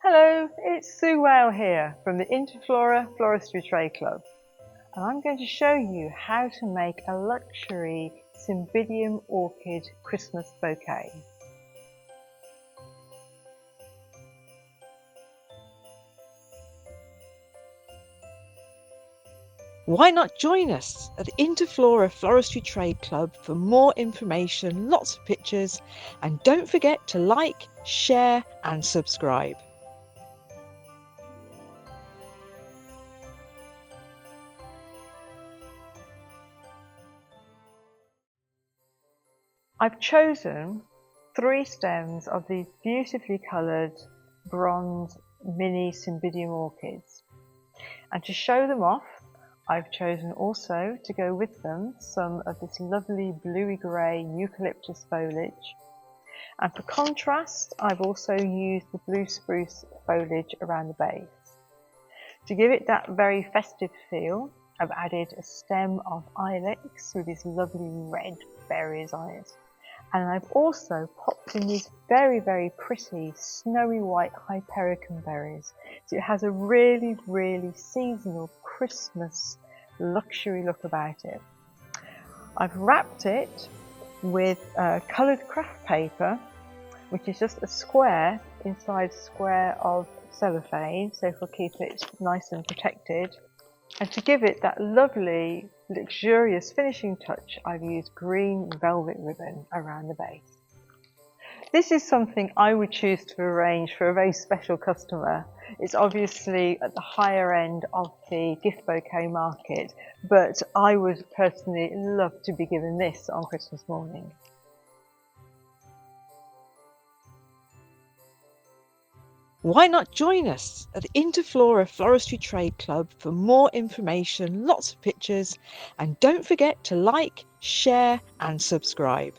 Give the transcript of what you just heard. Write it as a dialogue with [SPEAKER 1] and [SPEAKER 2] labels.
[SPEAKER 1] Hello, it's Sue Whale here from the Interflora Floristry Trade Club, and I'm going to show you how to make a luxury Cymbidium orchid Christmas bouquet.
[SPEAKER 2] Why not join us at the Interflora Floristry Trade Club for more information, lots of pictures, and don't forget to like, share and subscribe.
[SPEAKER 1] I've chosen 3 stems of these beautifully coloured bronze mini Cymbidium orchids, and to show them off I've chosen also to go with them some of this lovely bluey-grey eucalyptus foliage, and for contrast I've also used the blue spruce foliage around the base. To give it that very festive feel, I've added a stem of Ilex with these lovely red berries on it, and I've also popped in these very pretty snowy white Hypericum berries, so it has a really seasonal Christmas luxury look about it. I've wrapped it with coloured craft paper, which is just a square inside a square of cellophane, so it'll keep it nice and protected. And to give it that lovely luxurious finishing touch, I've used green velvet ribbon around the base. This is something I would choose to arrange for a very special customer. It's obviously at the higher end of the gift bouquet market, but I would personally love to be given this on Christmas morning.
[SPEAKER 2] Why not join us at the Interflora Floristry Trade Club for more information, lots of pictures, and don't forget to like, share and subscribe.